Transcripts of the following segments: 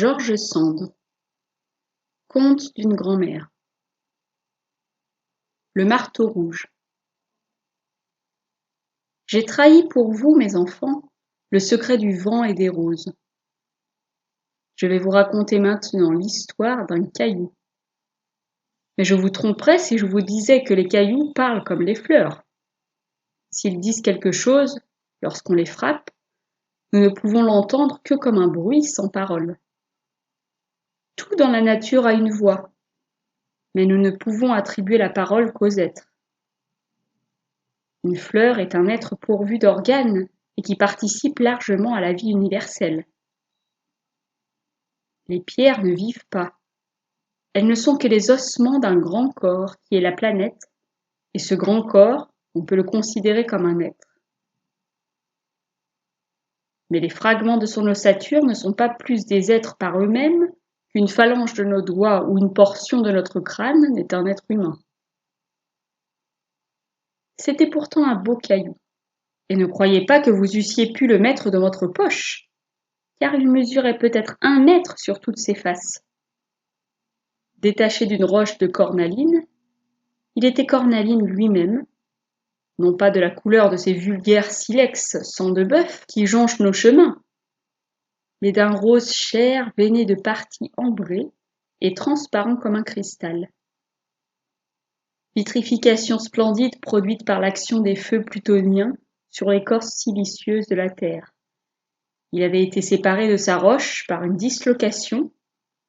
George Sand. Conte d'une grand-mère. Le marteau rouge. J'ai trahi pour vous, mes enfants, le secret du vent et des roses. Je vais vous raconter maintenant l'histoire d'un caillou. Mais je vous tromperais si je vous disais que les cailloux parlent comme les fleurs. S'ils disent quelque chose, lorsqu'on les frappe, nous ne pouvons l'entendre que comme un bruit sans parole. Tout dans la nature a une voix, mais nous ne pouvons attribuer la parole qu'aux êtres. Une fleur est un être pourvu d'organes et qui participe largement à la vie universelle. Les pierres ne vivent pas. Elles ne sont que les ossements d'un grand corps qui est la planète, et ce grand corps, on peut le considérer comme un être. Mais les fragments de son ossature ne sont pas plus des êtres par eux-mêmes qu'une phalange de nos doigts ou une portion de notre crâne n'est un être humain. C'était pourtant un beau caillou, et ne croyez pas que vous eussiez pu le mettre dans votre poche, car il mesurait peut-être 1 mètre sur toutes ses faces. Détaché d'une roche de cornaline, il était cornaline lui-même, non pas de la couleur de ces vulgaires silex sang de bœuf qui jonchent nos chemins, mais d'un rose chair veiné de parties ambrées et transparent comme un cristal. Vitrification splendide produite par l'action des feux plutoniens sur l'écorce silicieuse de la terre. Il avait été séparé de sa roche par une dislocation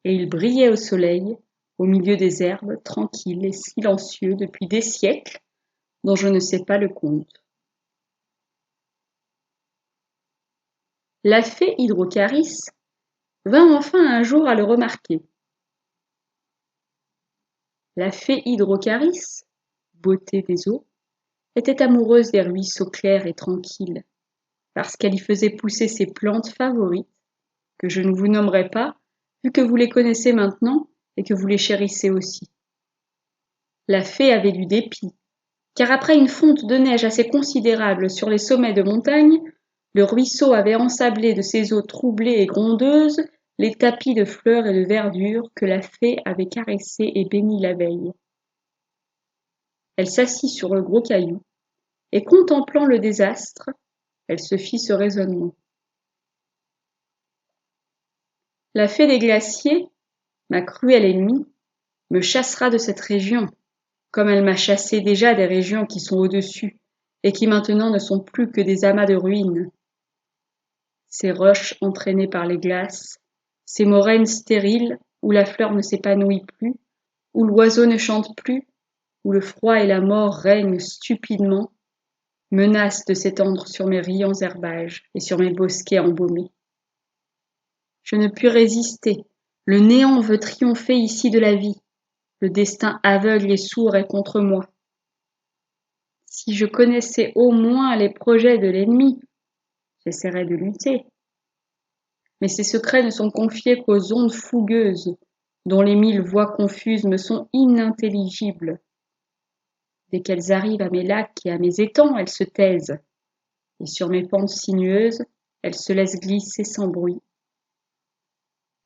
et il brillait au soleil, au milieu des herbes, tranquille et silencieux depuis des siècles, dont je ne sais pas le compte. La fée Hydrocharis vint enfin un jour à le remarquer. La fée Hydrocharis, beauté des eaux, était amoureuse des ruisseaux clairs et tranquilles, parce qu'elle y faisait pousser ses plantes favorites, que je ne vous nommerai pas, vu que vous les connaissez maintenant et que vous les chérissez aussi. La fée avait du dépit, car après une fonte de neige assez considérable sur les sommets de montagne, le ruisseau avait ensablé de ses eaux troublées et grondeuses les tapis de fleurs et de verdure que la fée avait caressés et bénis la veille. Elle s'assit sur le gros caillou, et contemplant le désastre, elle se fit ce raisonnement. La fée des glaciers, ma cruelle ennemie, me chassera de cette région, comme elle m'a chassé déjà des régions qui sont au-dessus, et qui maintenant ne sont plus que des amas de ruines. Ces roches entraînées par les glaces, ces moraines stériles où la fleur ne s'épanouit plus, où l'oiseau ne chante plus, où le froid et la mort règnent stupidement, menacent de s'étendre sur mes riants herbages et sur mes bosquets embaumés. Je ne puis résister, le néant veut triompher ici de la vie, le destin aveugle et sourd est contre moi. Si je connaissais au moins les projets de l'ennemi, j'essaierais de lutter. Mais ces secrets ne sont confiés qu'aux ondes fougueuses, dont les 1000 voix confuses me sont inintelligibles. Dès qu'elles arrivent à mes lacs et à mes étangs, elles se taisent, et sur mes pentes sinueuses, elles se laissent glisser sans bruit.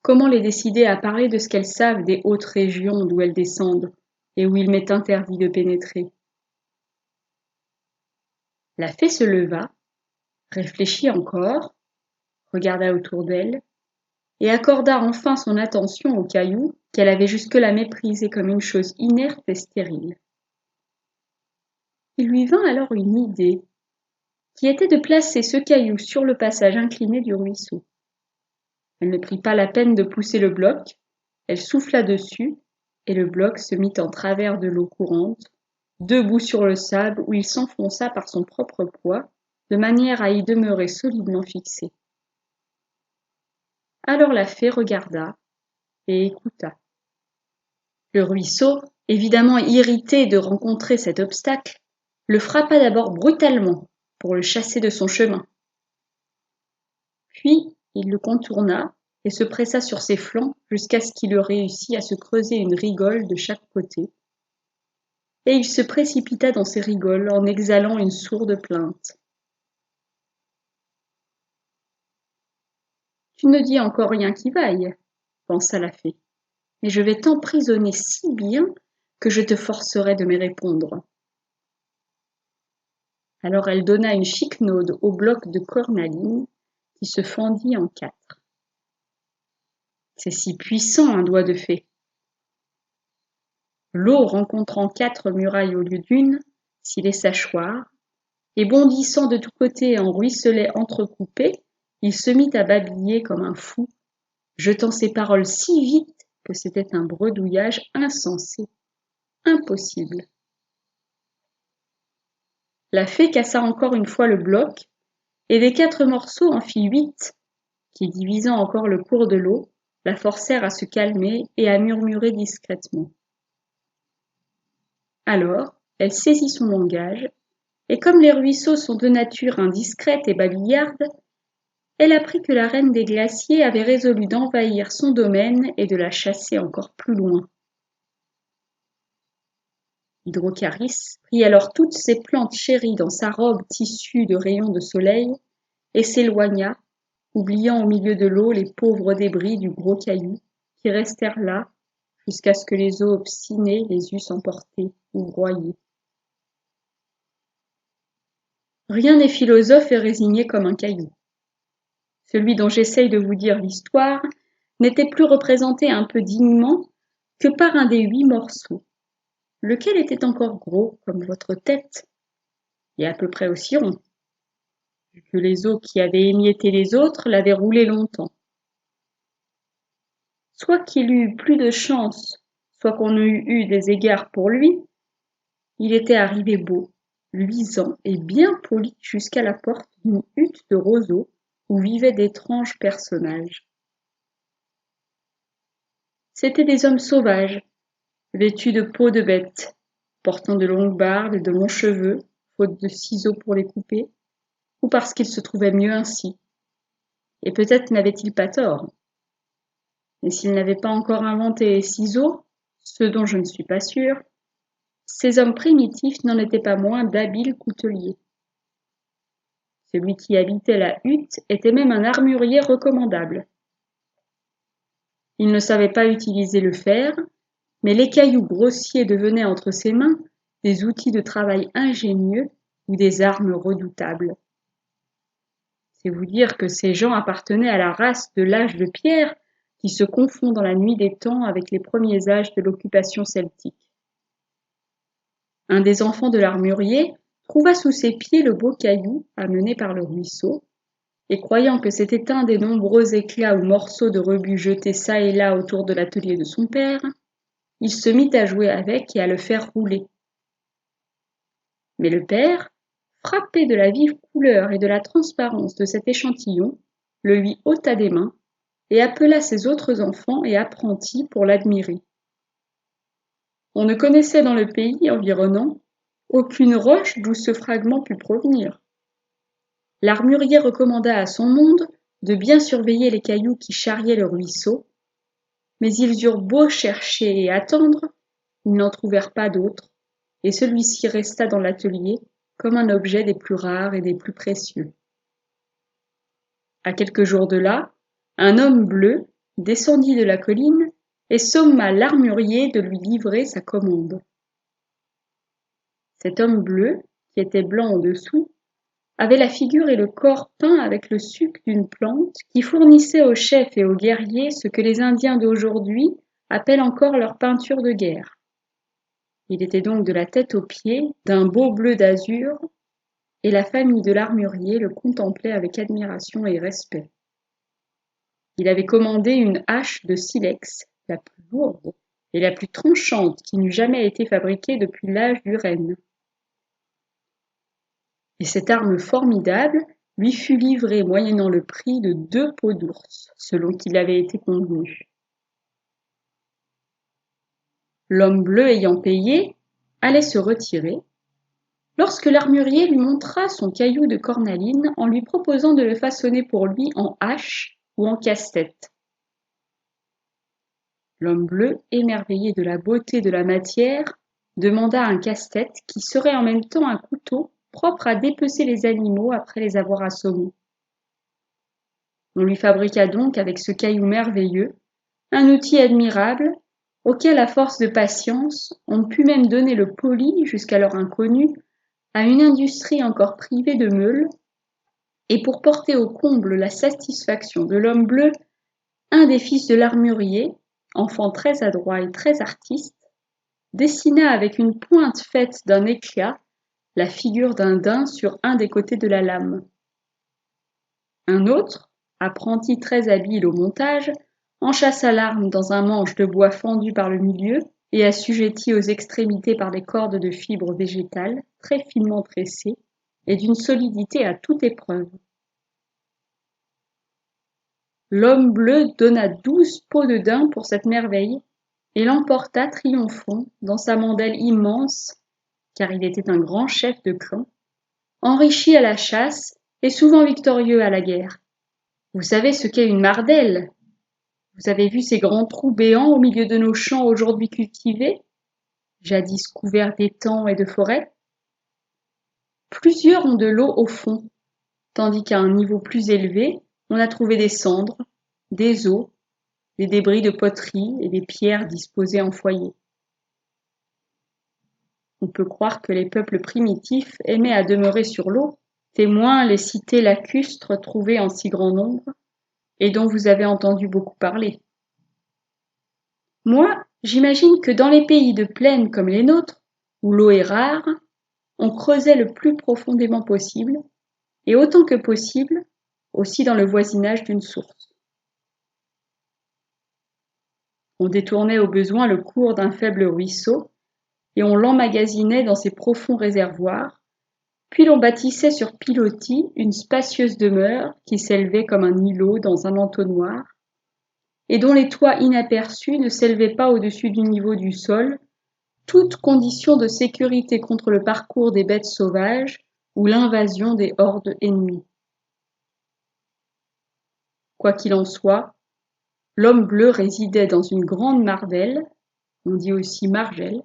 Comment les décider à parler de ce qu'elles savent des hautes régions d'où elles descendent, et où il m'est interdit de pénétrer? La fée se leva, réfléchit encore, regarda autour d'elle, et accorda enfin son attention au caillou qu'elle avait jusque-là méprisé comme une chose inerte et stérile. Il lui vint alors une idée, qui était de placer ce caillou sur le passage incliné du ruisseau. Elle ne prit pas la peine de pousser le bloc, elle souffla dessus, et le bloc se mit en travers de l'eau courante, debout sur le sable où il s'enfonça par son propre poids, de manière à y demeurer solidement fixé. Alors la fée regarda et écouta. Le ruisseau, évidemment irrité de rencontrer cet obstacle, le frappa d'abord brutalement pour le chasser de son chemin. Puis il le contourna et se pressa sur ses flancs jusqu'à ce qu'il eût réussi à se creuser une rigole de chaque côté. Et il se précipita dans ces rigoles en exhalant une sourde plainte. « Tu ne dis encore rien qui vaille, pensa la fée, mais je vais t'emprisonner si bien que je te forcerai de me répondre. Alors elle donna une chiquenaude au bloc de cornaline qui se fendit en 4. C'est si puissant un doigt de fée. L'eau rencontrant 4 murailles au lieu d'une, s'y laissa choir, et bondissant de tous côtés en ruisselets entrecoupés, il se mit à babiller comme un fou, jetant ses paroles si vite que c'était un bredouillage insensé, impossible. La fée cassa encore une fois le bloc, et des 4 morceaux en fit 8, qui, divisant encore le cours de l'eau, la forcèrent à se calmer et à murmurer discrètement. Alors, elle saisit son langage, et comme les ruisseaux sont de nature indiscrète et babillarde, elle apprit que la reine des glaciers avait résolu d'envahir son domaine et de la chasser encore plus loin. Hydrocharis prit alors toutes ses plantes chéries dans sa robe tissue de rayons de soleil et s'éloigna, oubliant au milieu de l'eau les pauvres débris du gros caillou qui restèrent là jusqu'à ce que les eaux obstinées les eussent emportés ou broyés. Rien n'est philosophe et résigné comme un caillou. Celui dont j'essaye de vous dire l'histoire n'était plus représenté un peu dignement que par un des 8 morceaux, lequel était encore gros comme votre tête, et à peu près aussi rond, vu que les os qui avaient émietté les autres l'avaient roulé longtemps. Soit qu'il eût plus de chance, soit qu'on eût eu des égards pour lui, il était arrivé beau, luisant et bien poli jusqu'à la porte d'une hutte de roseaux où vivaient d'étranges personnages. C'étaient des hommes sauvages, vêtus de peau de bête, portant de longues barbes et de longs cheveux, faute de ciseaux pour les couper, ou parce qu'ils se trouvaient mieux ainsi. Et peut-être n'avaient-ils pas tort. Mais s'ils n'avaient pas encore inventé les ciseaux, ce dont je ne suis pas sûre, ces hommes primitifs n'en étaient pas moins d'habiles couteliers. Celui qui habitait la hutte était même un armurier recommandable. Il ne savait pas utiliser le fer, mais les cailloux grossiers devenaient entre ses mains des outils de travail ingénieux ou des armes redoutables. C'est vous dire que ces gens appartenaient à la race de l'âge de pierre qui se confond dans la nuit des temps avec les premiers âges de l'occupation celtique. Un des enfants de l'armurier trouva sous ses pieds le beau caillou amené par le ruisseau, et croyant que c'était un des nombreux éclats ou morceaux de rebut jetés çà et là autour de l'atelier de son père, il se mit à jouer avec et à le faire rouler. Mais le père, frappé de la vive couleur et de la transparence de cet échantillon, le lui ôta des mains et appela ses autres enfants et apprentis pour l'admirer. On ne connaissait dans le pays environnant aucune roche d'où ce fragment pût provenir. L'armurier recommanda à son monde de bien surveiller les cailloux qui charriaient le ruisseau, mais ils eurent beau chercher et attendre, ils n'en trouvèrent pas d'autres, et celui-ci resta dans l'atelier comme un objet des plus rares et des plus précieux. À quelques jours de là, un homme bleu descendit de la colline et somma l'armurier de lui livrer sa commande. Cet homme bleu, qui était blanc en dessous, avait la figure et le corps peints avec le suc d'une plante qui fournissait aux chefs et aux guerriers ce que les Indiens d'aujourd'hui appellent encore leur peinture de guerre. Il était donc de la tête aux pieds d'un beau bleu d'azur, et la famille de l'armurier le contemplait avec admiration et respect. Il avait commandé une hache de silex, la plus lourde et la plus tranchante qui n'eût jamais été fabriquée depuis l'âge du renne. Et cette arme formidable lui fut livrée moyennant le prix de 2 peaux d'ours, selon qu'il avait été convenu. L'homme bleu ayant payé, allait se retirer, lorsque l'armurier lui montra son caillou de cornaline en lui proposant de le façonner pour lui en hache ou en casse-tête. L'homme bleu, émerveillé de la beauté de la matière, demanda un casse-tête qui serait en même temps un couteau propre à dépecer les animaux après les avoir assommés. On lui fabriqua donc avec ce caillou merveilleux un outil admirable, auquel à force de patience, on put même donner le poli, jusqu'alors inconnu, à une industrie encore privée de meules, et pour porter au comble la satisfaction de l'homme bleu, un des fils de l'armurier, enfant très adroit et très artiste, dessina avec une pointe faite d'un éclat la figure d'un daim sur un des côtés de la lame. Un autre, apprenti très habile au montage, enchâssa l'arme dans un manche de bois fendu par le milieu et assujetti aux extrémités par des cordes de fibres végétales très finement tressées et d'une solidité à toute épreuve. L'homme bleu donna 12 peaux de daim pour cette merveille et l'emporta triomphant dans sa mandelle immense, car il était un grand chef de clan, enrichi à la chasse et souvent victorieux à la guerre. Vous savez ce qu'est une mardelle? Vous avez vu ces grands trous béants au milieu de nos champs aujourd'hui cultivés, jadis couverts d'étangs et de forêts? Plusieurs ont de l'eau au fond, tandis qu'à un niveau plus élevé, on a trouvé des cendres, des os, des débris de poterie et des pierres disposées en foyers. On peut croire que les peuples primitifs aimaient à demeurer sur l'eau, témoin les cités lacustres trouvées en si grand nombre, et dont vous avez entendu beaucoup parler. Moi, j'imagine que dans les pays de plaine comme les nôtres, où l'eau est rare, on creusait le plus profondément possible, et autant que possible, aussi dans le voisinage d'une source. On détournait au besoin le cours d'un faible ruisseau, et on l'emmagasinait dans ses profonds réservoirs, puis l'on bâtissait sur pilotis une spacieuse demeure qui s'élevait comme un îlot dans un entonnoir, et dont les toits inaperçus ne s'élevaient pas au-dessus du niveau du sol, toute condition de sécurité contre le parcours des bêtes sauvages ou l'invasion des hordes ennemies. Quoi qu'il en soit, l'homme bleu résidait dans une grande mardelle, on dit aussi margelle,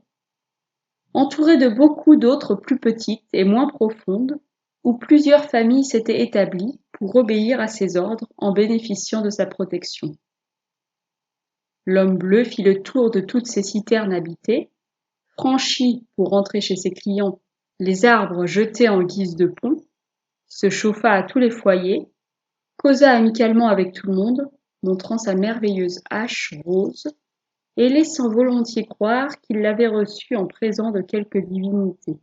entourée de beaucoup d'autres plus petites et moins profondes, où plusieurs familles s'étaient établies pour obéir à ses ordres en bénéficiant de sa protection. L'homme bleu fit le tour de toutes ces citernes habitées, franchit, pour rentrer chez ses clients, les arbres jetés en guise de pont, se chauffa à tous les foyers, causa amicalement avec tout le monde, montrant sa merveilleuse hache rose, et laissant volontiers croire qu'il l'avait reçue en présent de quelque divinité.